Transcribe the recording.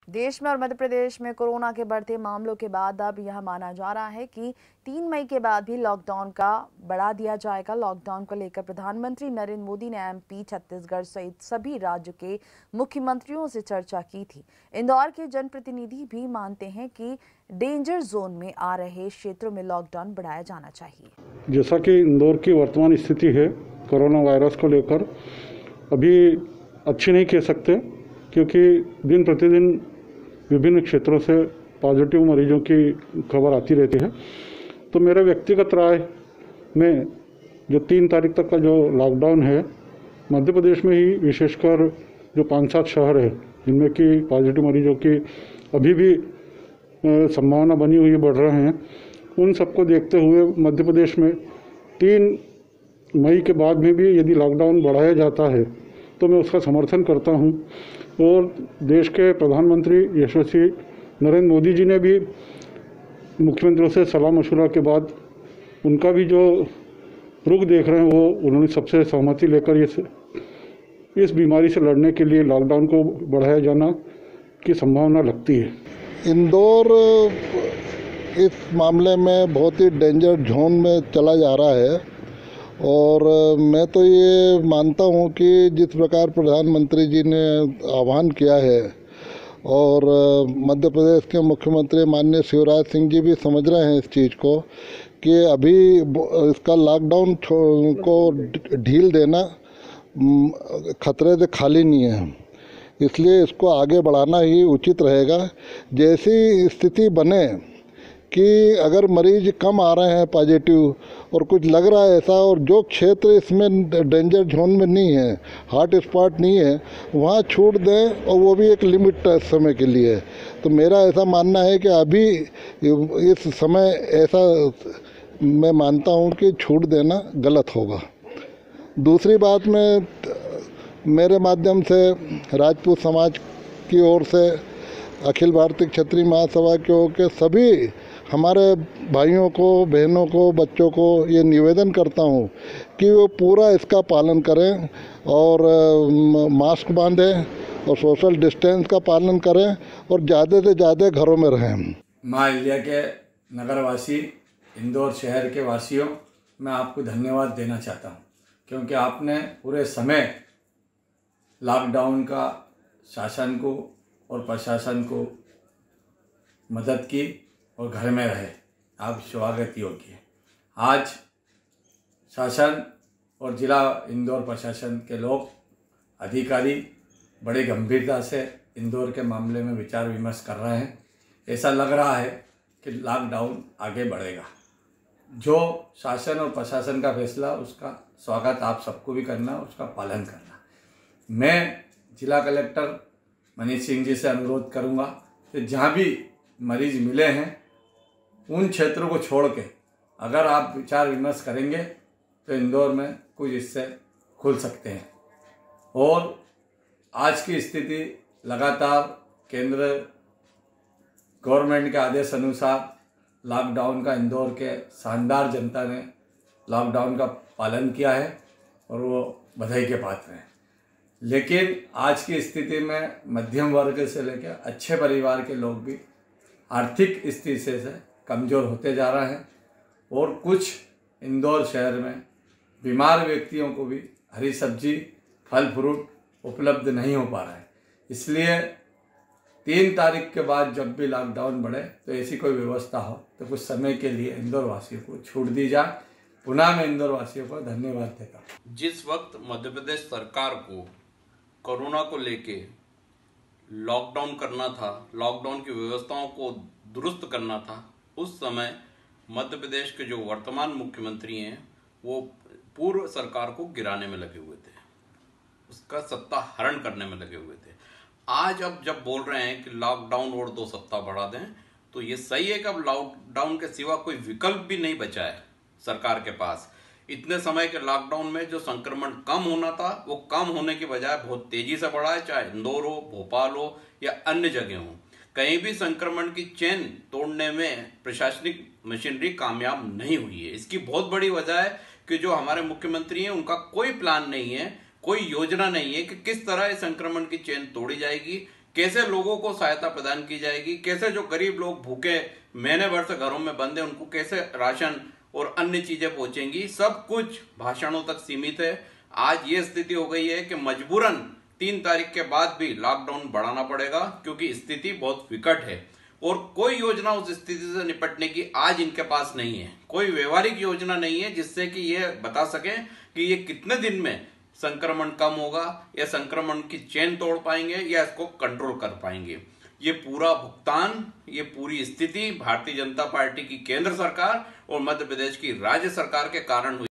देश में और मध्य प्रदेश में कोरोना के बढ़ते मामलों के बाद अब यह माना जा रहा है कि 3 मई के बाद भी लॉकडाउन का बढ़ा दिया जाएगा। लॉकडाउन को लेकर प्रधानमंत्री नरेंद्र मोदी ने एमपी, छत्तीसगढ़ सहित सभी राज्यों के मुख्यमंत्रियों से चर्चा की थी। इंदौर के जनप्रतिनिधि भी मानते हैं कि डेंजर जोन में आ रहे क्षेत्रों में लॉकडाउन बढ़ाया जाना चाहिए। जैसा कि इंदौर की वर्तमान स्थिति है कोरोना वायरस को लेकर, अभी अच्छी नहीं कह सकते, क्योंकि दिन प्रतिदिन विभिन्न क्षेत्रों से पॉजिटिव मरीजों की खबर आती रहती है। तो मेरा व्यक्तिगत राय में जो 3 तारीख तक का जो लॉकडाउन है, मध्य प्रदेश में ही विशेषकर जो 5-7 शहर है जिनमें कि पॉजिटिव मरीजों की अभी भी संभावना बनी हुई बढ़ रहे हैं, उन सबको देखते हुए मध्य प्रदेश में 3 मई के बाद में भी यदि लॉकडाउन बढ़ाया जाता है तो मैं उसका समर्थन करता हूं। और देश के प्रधानमंत्री यशस्वी नरेंद्र मोदी जी ने भी मुख्यमंत्रियों से सलाह मशवरा के बाद उनका भी जो रुख देख रहे हैं वो उन्होंने सबसे सहमति लेकर इस बीमारी से लड़ने के लिए लॉकडाउन को बढ़ाया जाना की संभावना लगती है। इंदौर इस मामले में बहुत ही डेंजर जोन में चला जा रहा है और मैं तो ये मानता हूँ कि जिस प्रकार प्रधानमंत्री जी ने आह्वान किया है और मध्य प्रदेश के मुख्यमंत्री माननीय शिवराज सिंह जी भी समझ रहे हैं इस चीज़ को कि अभी इसका लॉकडाउन को ढील देना खतरे से खाली नहीं है, इसलिए इसको आगे बढ़ाना ही उचित रहेगा। जैसी स्थिति बने कि अगर मरीज कम आ रहे हैं पॉजिटिव और कुछ लग रहा है ऐसा, और जो क्षेत्र इसमें डेंजर जोन में नहीं है, हॉट स्पॉट नहीं है, वहाँ छूट दें, और वो भी एक लिमिट समय के लिए। तो मेरा ऐसा मानना है कि अभी इस समय ऐसा मैं मानता हूँ कि छूट देना गलत होगा। दूसरी बात में मेरे माध्यम से राजपूत समाज की ओर से अखिल भारतीय क्षत्रिय महासभा की ओर के सभी हमारे भाइयों को, बहनों को, बच्चों को ये निवेदन करता हूँ कि वो पूरा इसका पालन करें और मास्क बांधें और सोशल डिस्टेंस का पालन करें और ज़्यादा से ज़्यादा घरों में रहें। माँ अहिल्या के नगरवासी, इंदौर शहर के वासियों, मैं आपको धन्यवाद देना चाहता हूँ, क्योंकि आपने पूरे समय लॉकडाउन का शासन को और प्रशासन को मदद की और घर में रहे। आप स्वागत योग्य है। आज शासन और जिला इंदौर प्रशासन के लोग, अधिकारी बड़े गंभीरता से इंदौर के मामले में विचार विमर्श कर रहे हैं। ऐसा लग रहा है कि लॉकडाउन आगे बढ़ेगा। जो शासन और प्रशासन का फैसला, उसका स्वागत आप सबको भी करना, उसका पालन करना। मैं जिला कलेक्टर मनीष सिंह जी से अनुरोध करूंगा कि जहाँ भी मरीज मिले हैं उन क्षेत्रों को छोड़ के अगर आप विचार विमर्श करेंगे तो इंदौर में कुछ इससे खुल सकते हैं। और आज की स्थिति लगातार केंद्र गवर्नमेंट के आदेश अनुसार लॉकडाउन का इंदौर के शानदार जनता ने लॉकडाउन का पालन किया है और वो बधाई के पात्र हैं। लेकिन आज की स्थिति में मध्यम वर्ग से लेकर अच्छे परिवार के लोग भी आर्थिक स्थिति से कमज़ोर होते जा रहे हैं और कुछ इंदौर शहर में बीमार व्यक्तियों को भी हरी सब्जी, फल फ्रूट उपलब्ध नहीं हो पा रहा है। इसलिए 3 तारीख के बाद जब भी लॉकडाउन बढ़े तो ऐसी कोई व्यवस्था हो तो कुछ समय के लिए इंदौर वासियों को छूट दी जाए। पुनः मैं इंदौर वासियों को धन्यवाद देता हूँ। जिस वक्त मध्य प्रदेश सरकार को कोरोना को लेके लॉकडाउन करना था, लॉकडाउन की व्यवस्थाओं को दुरुस्त करना था, उस समय मध्य प्रदेश के जो वर्तमान मुख्यमंत्री हैं वो पूर्व सरकार को गिराने में लगे हुए थे, उसका सत्ता हरण करने में लगे हुए थे। आज अब जब बोल रहे हैं कि लॉकडाउन और 2 सप्ताह बढ़ा दें, तो ये सही है कि अब लॉकडाउन के सिवा कोई विकल्प भी नहीं बचा है सरकार के पास। इतने समय के लॉकडाउन में जो संक्रमण कम होना था वो कम होने की बजाय बहुत तेजी से बढ़ा है, चाहे इंदौर हो, भोपाल हो या अन्य जगह हो। कहीं भी संक्रमण की चेन तोड़ने में प्रशासनिक मशीनरी कामयाब नहीं हुई है। इसकी बहुत बड़ी वजह है कि जो हमारे मुख्यमंत्री हैं उनका कोई प्लान नहीं है, कोई योजना नहीं है कि किस तरह इस संक्रमण की चेन तोड़ी जाएगी, कैसे लोगों को सहायता प्रदान की जाएगी, कैसे जो गरीब लोग भूखे महीने भर से घरों में बंद है उनको कैसे राशन और अन्य चीजें पहुंचेंगी, सब कुछ भाषणों तक सीमित है। आज ये स्थिति हो गई है कि मजबूरन 3 तारीख के बाद भी लॉकडाउन बढ़ाना पड़ेगा क्योंकि स्थिति बहुत विकट है और कोई योजना उस स्थिति से निपटने की आज इनके पास नहीं है। कोई व्यवहारिक योजना नहीं है जिससे कि ये बता सकें कि ये कितने दिन में संक्रमण कम होगा या संक्रमण की चेन तोड़ पाएंगे या इसको कंट्रोल कर पाएंगे। ये पूरा भुगतान, ये पूरी स्थिति भारतीय जनता पार्टी की केंद्र सरकार और मध्य प्रदेश की राज्य सरकार के कारण हुई।